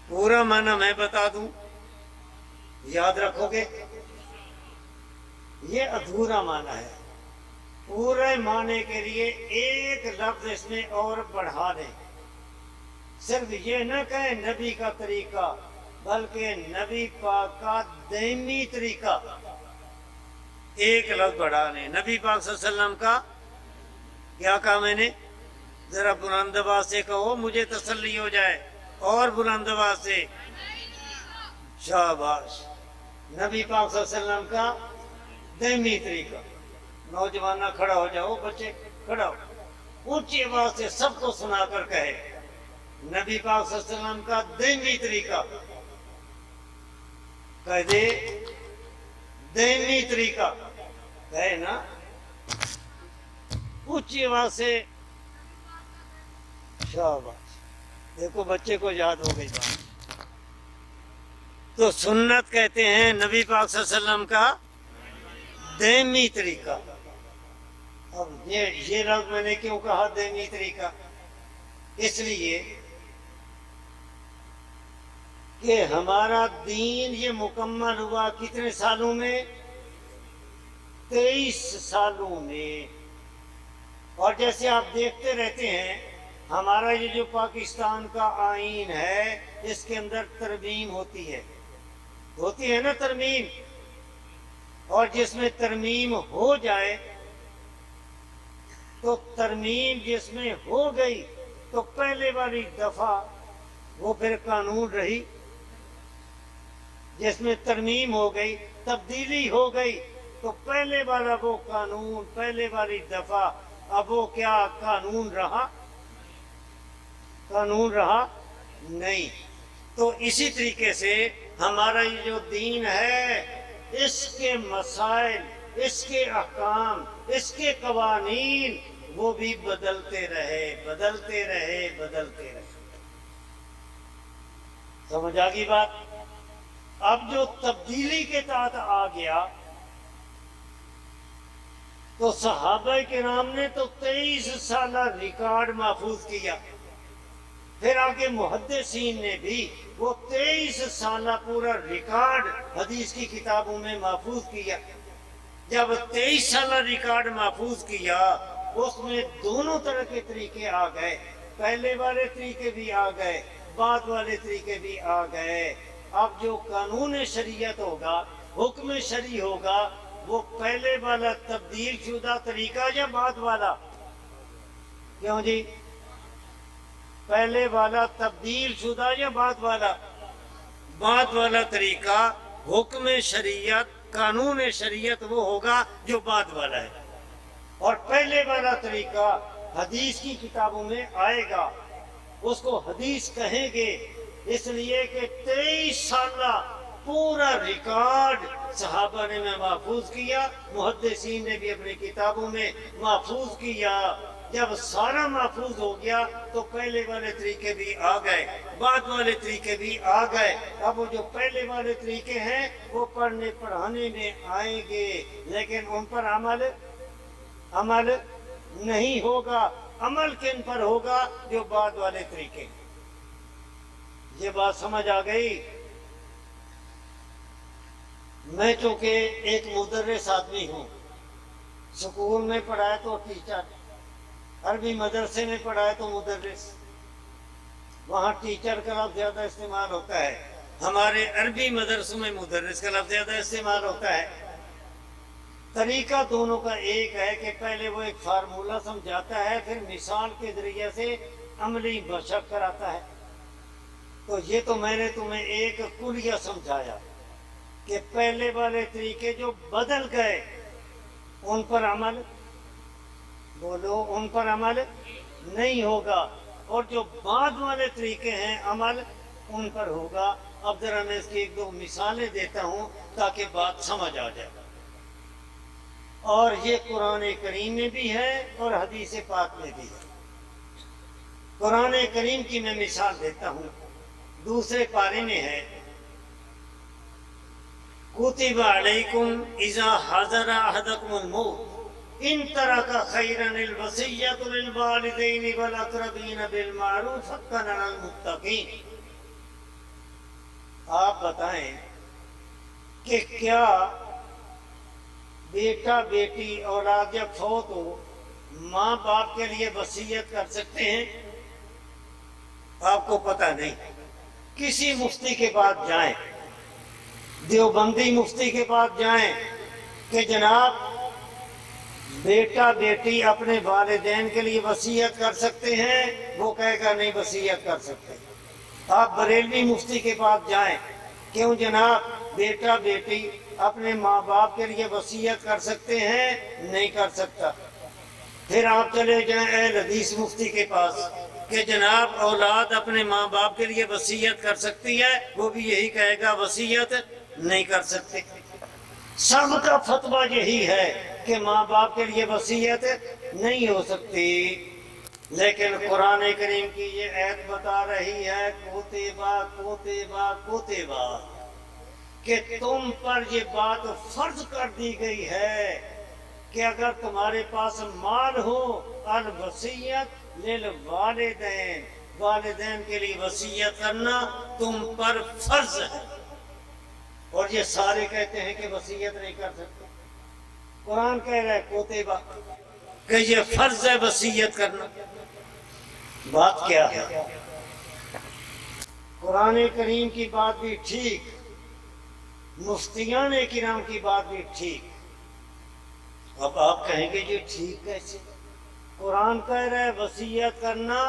پورا معنی میں بتا دوں، یاد رکھو گے؟ یہ ادھورا معنی ہے۔ پورے معنی کے لیے ایک لفظ اس میں اور بڑھا دیں، صرف یہ نہ کہیں نبی کا طریقہ، بلکہ نبی پاک کا دائمی طریقہ، ایک لفظ بڑھا دیں، نبی پاک صلی اللہ علیہ وسلم کا کیا کہا میں نے؟ ذرا بلند آواز سے کہو، مجھے تسلی ہو جائے، اور بلند آواز سے، شاباش، نبی پاک صلی اللہ علیہ وسلم کا دائمی طریقہ۔ نوجوانہ کھڑا ہو جاؤ، بچے کھڑا ہو، اونچی آواز سے سب کو سنا کر کہے نبی پاک صلی اللہ علیہ وسلم کا دائمی طریقہ، کہہ دے دائمی طریقہ، کہے نا اونچی آواز سے، شاباش، دیکھو بچے کو یاد ہو گئی بات۔ تو سنت کہتے ہیں نبی پاک صلی اللہ علیہ وسلم کا دائمی طریقہ۔ اب یہ لفظ میں نے کیوں کہا دائمی طریقہ؟ اس لیے کہ ہمارا دین یہ مکمل ہوا کتنے سالوں میں؟ 23 سالوں میں۔ اور جیسے آپ دیکھتے رہتے ہیں ہمارا یہ جو پاکستان کا آئین ہے، اس کے اندر ترمیم ہوتی ہے نا ترمیم، اور جس میں ترمیم ہو جائے تو ترمیم جس میں ہو گئی تو پہلے والی دفعہ وہ پھر قانون رہی، جس میں ترمیم ہو گئی، تبدیلی ہو گئی، تو پہلے والا وہ قانون، پہلے والی دفعہ، اب وہ کیا قانون رہا؟ قانون رہا نہیں۔ تو اسی طریقے سے ہمارا یہ جو دین ہے، اس کے مسائل، اس کے احکام، اس کے قوانین، وہ بھی بدلتے رہے، بدلتے رہے، بدلتے رہے۔ سمجھ آ گئی بات؟ اب جو تبدیلی کے تحت آ گیا تو صحابہ کرام نے تو 23 سالہ ریکارڈ محفوظ کیا، پھر آگے محدثین نے بھی وہ 23 سالہ پورا ریکارڈ حدیث کی کتابوں میں محفوظ کیا۔ جب 23 سالہ ریکارڈ محفوظ کیا، اس میں دونوں طرح کے طریقے آ گئے، پہلے والے طریقے بھی آ گئے، بعد والے طریقے بھی آ گئے۔ اب جو قانون شریعت ہوگا، حکم شرعی ہوگا، وہ پہلے والا تبدیل شدہ طریقہ یا بعد والا؟ کیوں جی؟ پہلے والا تبدیل شدہ یا بعد والا؟ بعد والا طریقہ، حکم شریعت، قانون شریعت وہ ہوگا جو بعد والا ہے، اور پہلے والا طریقہ حدیث کی کتابوں میں آئے گا، اس کو حدیث کہیں گے، اس لیے کہ 23 سالہ پورا ریکارڈ صحابہ نے محفوظ کیا، محدثین نے بھی اپنی کتابوں میں محفوظ کیا۔ جب سارا محفوظ ہو گیا تو پہلے والے طریقے بھی آ گئے، بعد والے طریقے بھی آ گئے۔ اب وہ جو پہلے والے طریقے ہیں وہ پڑھنے پڑھانے میں آئیں گے، لیکن ان پر عمل نہیں ہوگا۔ عمل کن پر ہوگا؟ جو بعد والے طریقے۔ یہ بات سمجھ آ گئی؟ میں چونکہ ایک مدرس آدمی ہوں، سکول میں پڑھایا تو ٹیچر، عربی مدرسے میں پڑھائے تو مدرس، وہاں ٹیچر کا لفظ زیادہ استعمال ہوتا ہے، ہمارے عربی مدرسوں میں مدرس کا لفظ زیادہ استعمال ہوتا ہے۔ طریقہ دونوں کا ایک ہے کہ پہلے وہ ایک فارمولہ سمجھاتا ہے، پھر مثال کے ذریعے سے عملی مشق کراتا ہے۔ تو یہ تو میں نے تمہیں ایک کلیہ سمجھایا کہ پہلے والے طریقے جو بدل گئے ان پر عمل، بولو، ان پر عمل نہیں ہوگا، اور جو بعد والے طریقے ہیں عمل ان پر ہوگا۔ اب ذرا میں اس کی ایک دو مثالیں دیتا ہوں تاکہ بات سمجھ آ جائے، اور یہ قرآن کریم میں بھی ہے اور حدیث پاک میں بھی ہے۔ قرآن کریم کی میں مثال دیتا ہوں، دوسرے پارے میں ہے، کتب علیکم اذا حضر احدکم الموت ان ترک خیرا الوصیۃ للوالدین والاقربین بالمعروف حقا علی المتقین۔ آپ بتائیں کہ کیا بیٹا بیٹی اولاد جب فوت ہو ماں باپ کے لیے وصیت کر سکتے ہیں؟ آپ کو پتہ نہیں، کسی مفتی کے پاس جائیں، دیوبندی مفتی کے پاس جائیں کہ جناب بیٹا بیٹی اپنے والدین کے لیے وصیت کر سکتے ہیں، وہ کہے گا نہیں وصیت کر سکتے۔ آپ بریلوی مفتی کے پاس جائیں، کیوں جناب بیٹا بیٹی اپنے ماں باپ کے لیے وصیت کر سکتے ہیں؟ نہیں کر سکتا۔ پھر آپ چلے جائیں اہل حدیث مفتی کے پاس کہ جناب اولاد اپنے ماں باپ کے لیے وصیت کر سکتی ہے، وہ بھی یہی کہے گا وصیت نہیں کر سکتے۔ سب کا فتویٰ یہی ہے کہ ماں باپ کے لیے وصیت نہیں ہو سکتی، لیکن قرآن کریم کی یہ آیت بتا رہی ہے کوتبہ کوتبہ کوتبہ کہ تم پر یہ بات فرض کر دی گئی ہے کہ اگر تمہارے پاس مال ہو الوصیت للوالدین، والدین کے لیے وصیت کرنا تم پر فرض ہے۔ اور یہ سارے کہتے ہیں کہ وصیت نہیں کر سکتے۔ قرآن کہہ رہا ہے کوتبہ کہ یہ فرض ہے وصیت کرنا۔ بات کیا ہے؟ قرآن کریم کی بات بھی ٹھیک، مفتیان کرام کی بات بھی ٹھیک۔ اب آپ کہیں گے یہ ٹھیک کیسے؟ قرآن کہہ رہا ہے وصیت کرنا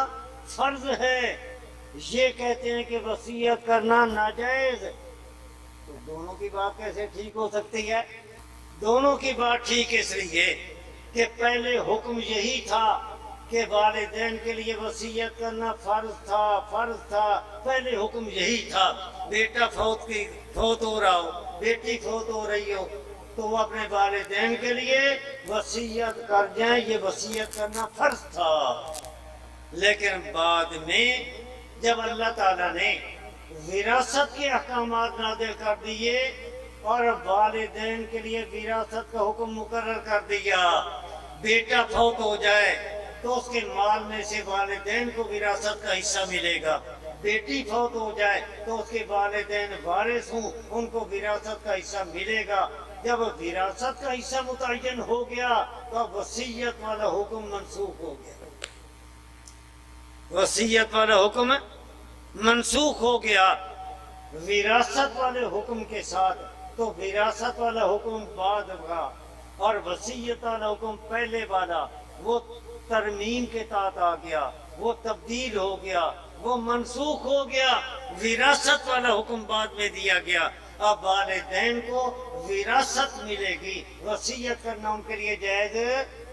فرض ہے، یہ کہتے ہیں کہ وصیت کرنا ناجائز، تو دونوں کی بات کیسے ٹھیک ہو سکتی ہے؟ دونوں کی بات ٹھیک اس لیے کہ پہلے حکم یہی تھا کہ والدین کے لیے وصیت کرنا فرض تھا، پہلے حکم یہی تھا۔ بیٹا فوت ہو رہا ہو، بیٹی فوت ہو رہی ہو تو وہ اپنے والدین کے لیے وصیت کر جائیں، یہ وصیت کرنا فرض تھا۔ لیکن بعد میں جب اللہ تعالیٰ نے وراثت کے احکامات نازل کر دیے اور والدین کے لیے وراثت کا حکم مقرر کر دیا، بیٹا فوت ہو جائے تو اس کے مال میں سے والدین کو وراثت کا حصہ ملے گا، بیٹی فوت ہو جائے تو اس کے والدین وارث ہوں، ان کو وراثت کا حصہ ملے گا۔ جب وراثت کا حصہ متعین ہو گیا تو وصیت والا حکم منسوخ ہو گیا، وصیت والا حکم منسوخ ہو گیا وراثت والے حکم کے ساتھ۔ تو وراثت والا حکم بعد کا اور وصیت والا حکم پہلے والا وہ ترمیم کے تحت آ گیا، وہ تبدیل ہو گیا، وہ منسوخ ہو گیا، وراثت والا حکم بعد میں دیا گیا۔ اب والدین کو وراثت ملے گی، وصیت کرنا ان کے لیے جائز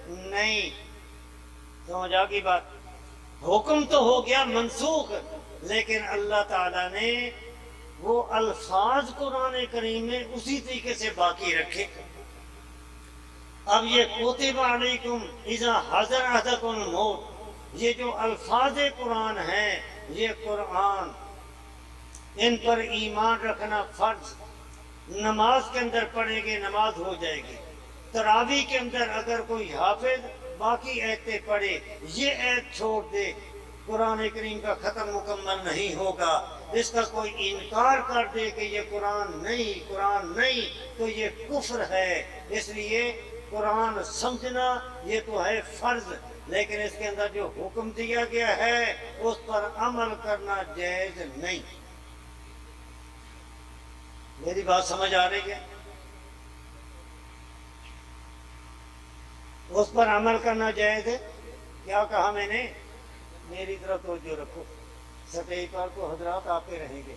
نہیں۔ سمجھ آ گئی بات؟ حکم تو ہو گیا منسوخ، لیکن اللہ تعالیٰ نے وہ الفاظ قرآن کریم میں اسی طریقے سے باقی رکھے۔ اب یہ کتب علیکم اذا حضر احدکم الموت، یہ جو الفاظ قرآن ہیں، یہ قرآن ان پر ایمان رکھنا فرض۔ نماز کے اندر پڑھیں گے نماز ہو جائے گی، تراویح کے اندر اگر کوئی حافظ باقی آیتیں پڑھے، یہ آیت چھوڑ دے، قرآن کریم کا ختم مکمل نہیں ہوگا۔ اس کا کوئی انکار کر دے کہ یہ قرآن نہیں تو یہ کفر ہے۔ اس لیے قرآن سمجھنا یہ تو ہے فرض، لیکن اس کے اندر جو حکم دیا گیا ہے اس پر عمل کرنا جائز نہیں۔ میری بات سمجھ آ رہی ہے؟ اس پر عمل کرنا جائز ہے۔ کیا کہا میں نے؟ میری طرف توجہ رکھو، سٹیج پر تو حضرات آتے رہیں گے۔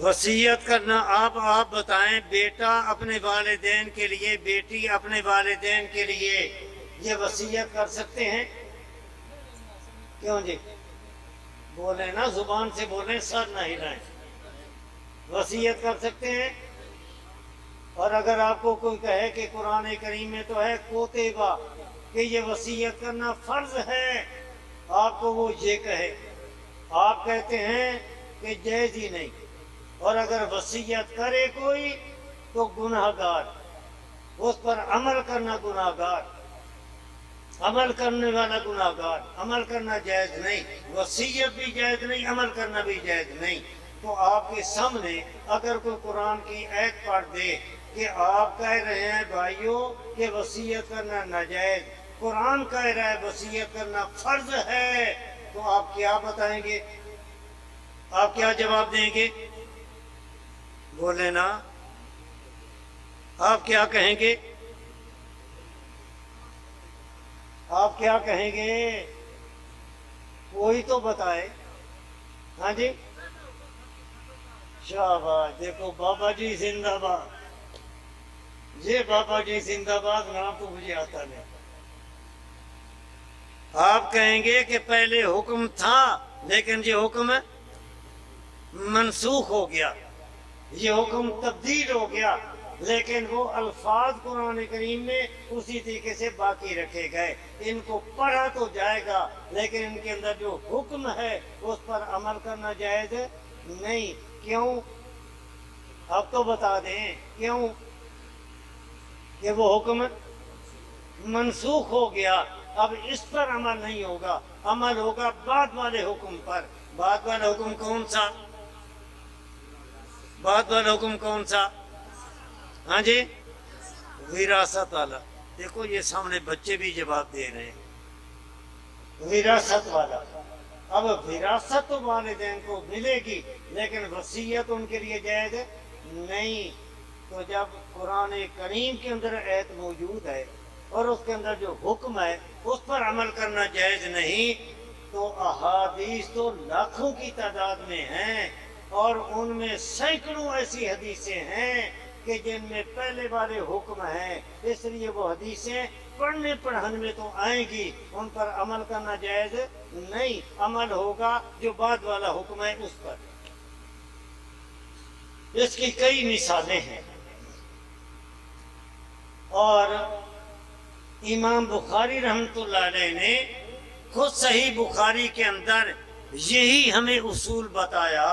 وصیت کرنا، آپ بتائیں، بیٹا اپنے والدین کے لیے، بیٹی اپنے والدین کے لیے یہ وصیت کر سکتے ہیں؟ کیوں جی؟ بولیں نا، زبان سے بولیں، سر نہ ہلائیں۔ وصیت کر سکتے ہیں؟ اور اگر آپ کو کوئی کہے کہ قرآن کریم میں تو ہے کوتبہ کہ یہ وصیت کرنا فرض ہے، آپ کو وہ یہ کہے، آپ کہتے ہیں کہ جائز ہی نہیں، اور اگر وصیت کرے کوئی تو گناہگار، اس پر عمل کرنا گناہگار، عمل کرنے والا گناہگار، عمل کرنا جائز نہیں، وصیت بھی جائز نہیں، عمل کرنا بھی جائز نہیں۔ تو آپ کے سامنے اگر کوئی قرآن کی آیت پڑھ دے کہ آپ کہہ رہے ہیں بھائیوں کہ وصیت کرنا ناجائز، قرآن کہہ رہا ہے وصیت کرنا فرض ہے، تو آپ کیا بتائیں گے؟ آپ کیا جواب دیں گے؟ بولے نا، آپ کیا کہیں گے؟ آپ کیا کہیں گے؟ کوئی تو بتائے۔ ہاں جی، شاباش، دیکھو بابا جی زندہ باد، یہ بابا جی زندہ باد نام تو مجھے آتا نہیں۔ آپ کہیں گے کہ پہلے حکم تھا لیکن یہ حکم منسوخ ہو گیا، یہ حکم تبدیل ہو گیا، لیکن وہ الفاظ قرآن کریم میں اسی طریقے سے باقی رکھے گئے، ان کو پڑھا تو جائے گا لیکن ان کے اندر جو حکم ہے اس پر عمل کرنا جائز نہیں۔ کیوں؟ اب تو بتا دیں کیوں؟ کہ وہ حکم منسوخ ہو گیا، اب اس پر عمل نہیں ہوگا، عمل ہوگا بعد والے حکم پر۔ بعد والا حکم کون سا؟ بعد والا حکم کون سا؟ ہاں جی، وراثت والا۔ دیکھو یہ سامنے بچے بھی جواب دے رہے ہیں، وراثت والا۔ اب وراثت تو والدین کو ملے گی لیکن وصیت ان کے لیے جائز نہیں۔ تو جب قرآن کریم کے اندر آیت موجود ہے اور اس کے اندر جو حکم ہے اس پر عمل کرنا جائز نہیں، تو احادیث تو لاکھوں کی تعداد میں ہیں، اور ان میں سینکڑوں ایسی حدیثیں ہیں کہ جن میں پہلے والے حکم ہیں، اس لیے وہ حدیثیں پڑھنے پڑھانے میں تو آئیں گی، ان پر عمل کرنا جائز نہیں، عمل ہوگا جو بعد والا حکم ہے اس پر۔ اس کی کئی مثالیں ہیں، اور امام بخاری رحمۃ اللہ علیہ نے خود صحیح بخاری کے اندر یہی ہمیں اصول بتایا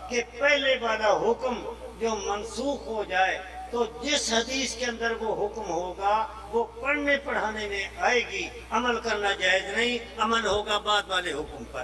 کہ پہلے والا حکم جو منسوخ ہو جائے تو جس حدیث کے اندر وہ حکم ہوگا وہ پڑھنے پڑھانے میں آئے گی، عمل کرنا جائز نہیں، عمل ہوگا بعد والے حکم پر۔